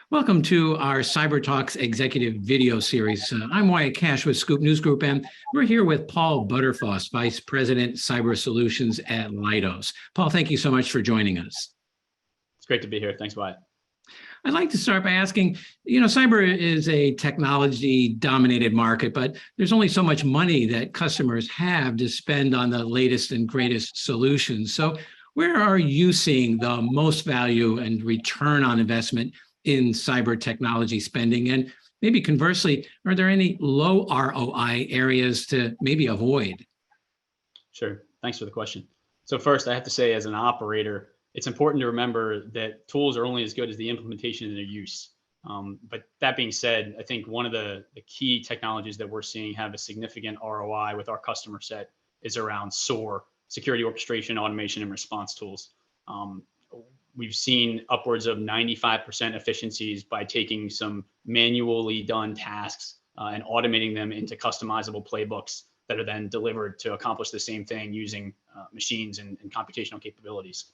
Welcome to our CyberTalks executive video series. I'm Wyatt Cash with Scoop News Group, and we're here with Paul Butterfoss, Vice President, Cyber Solutions at Leidos. Paul, thank you so much for joining us. It's great to be here. Thanks, Wyatt. I'd like to start by asking, cyber is a technology-dominated market, but there's only so much money that customers have to spend on the latest and greatest solutions. So where are you seeing the most value and return on investment in cyber technology spending? And maybe conversely, are there any low ROI areas to maybe avoid? Sure. Thanks for the question. So first, I have to say, as an operator, it's important to remember that tools are only as good as the implementation and their use. But that being said, I think one of the key technologies that we're seeing have a significant ROI with our customer set is around SOAR, security orchestration, automation, and response tools. We've seen upwards of 95% efficiencies by taking some manually done tasks and automating them into customizable playbooks that are then delivered to accomplish the same thing using machines and computational capabilities.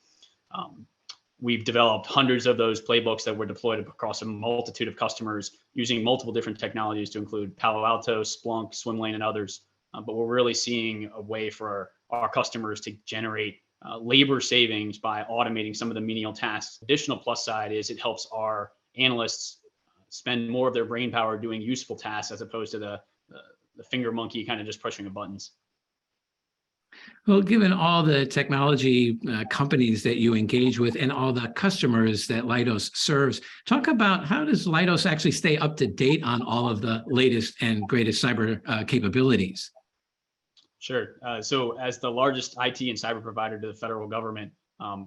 We've developed hundreds of those playbooks that were deployed across a multitude of customers using multiple different technologies to include Palo Alto, Splunk, Swimlane, and others. But we're really seeing a way for our customers to generate labor savings by automating some of the menial tasks. Additional plus side is it helps our analysts spend more of their brain power doing useful tasks as opposed to the finger monkey kind of just pushing the buttons. Well, given all the technology companies that you engage with and all the customers that Leidos serves, talk about how does Leidos actually stay up to date on all of the latest and greatest cyber capabilities? Sure. So as the largest IT and cyber provider to the federal government,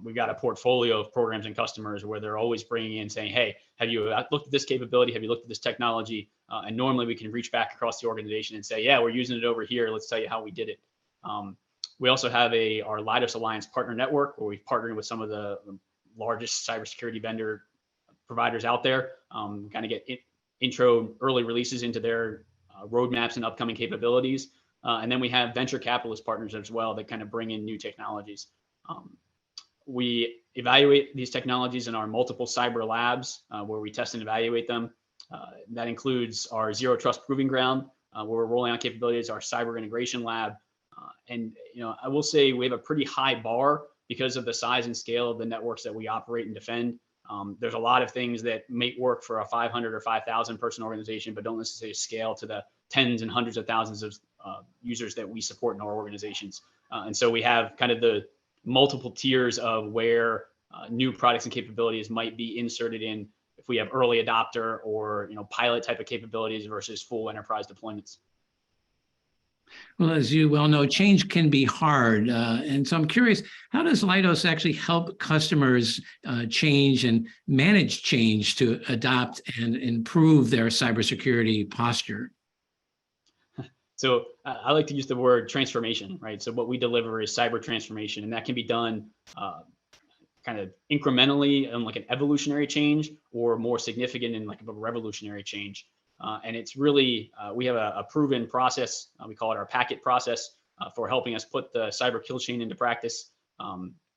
we've got a portfolio of programs and customers where they're always bringing in saying, hey, have you looked at this capability? Have you looked at this technology? And normally we can reach back across the organization and say, yeah, we're using it over here. Let's tell you how we did it. We also have our Leidos Alliance Partner Network, where we've partnered with some of the largest cybersecurity vendor providers out there, kind of get intro early releases into their roadmaps and upcoming capabilities. And then we have venture capitalist partners as well that kind of bring in new technologies. We evaluate these technologies in our multiple cyber labs where we test and evaluate them. That includes our Zero Trust Proving Ground, where we're rolling out capabilities, our cyber integration lab. And I will say we have a pretty high bar because of the size and scale of the networks that we operate and defend. There's a lot of things that may work for a 500 or 5,000 person organization, but don't necessarily scale to the tens and hundreds of thousands of users that we support in our organizations. And so we have kind of the multiple tiers of where new products and capabilities might be inserted in if we have early adopter or pilot type of capabilities versus full enterprise deployments. Well, as you well know, change can be hard. And so I'm curious, how does Leidos actually help customers change and manage change to adopt and improve their cybersecurity posture? So I like to use the word transformation, right? So what we deliver is cyber transformation, and that can be done kind of incrementally and like an evolutionary change, or more significant in like a revolutionary change. And it's really, we have a proven process. We call it our packet process for helping us put the cyber kill chain into practice.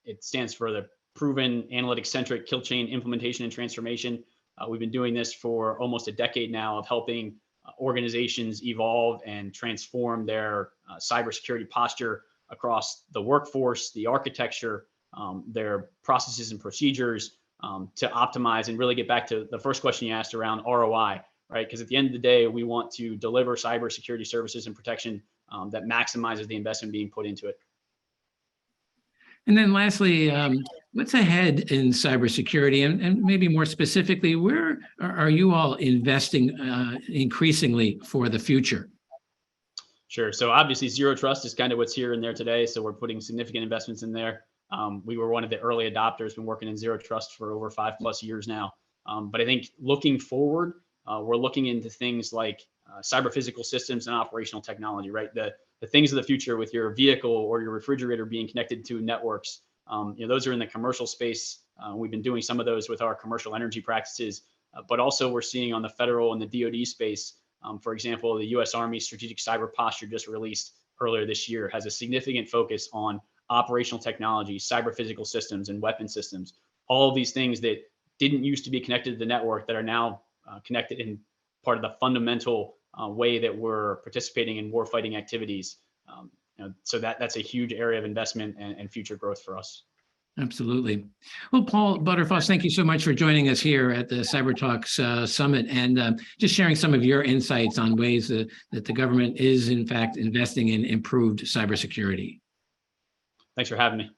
It stands for the proven analytic-centric kill chain implementation and transformation. We've been doing this for almost a decade now of helping organizations evolve and transform their cybersecurity posture across the workforce, the architecture, their processes and procedures to optimize and really get back to the first question you asked around ROI. Right? Because at the end of the day, we want to deliver cybersecurity services and protection that maximizes the investment being put into it. And then lastly, what's ahead in cybersecurity? And maybe more specifically, where are you all investing increasingly for the future? Sure. So obviously, Zero Trust is kind of what's here and there today. So we're putting significant investments in there. We were one of the early adopters, been working in Zero Trust for over 5+ years now. But I think looking forward, we're looking into things like cyber physical systems and operational technology, right? The things of the future with your vehicle or your refrigerator being connected to networks. Those are in the commercial space. We've been doing some of those with our commercial energy practices, but also we're seeing on the federal and the DoD space. For example, the U.S. Army Strategic Cyber Posture just released earlier this year has a significant focus on operational technology, cyber physical systems, and weapon systems. All of these things that didn't used to be connected to the network that are now connected in part of the fundamental way that we're participating in warfighting activities. So that's a huge area of investment and future growth for us. Absolutely. Well, Paul Butterfoss, thank you so much for joining us here at the CyberTalks Summit and just sharing some of your insights on ways that the government is, in fact, investing in improved cybersecurity. Thanks for having me.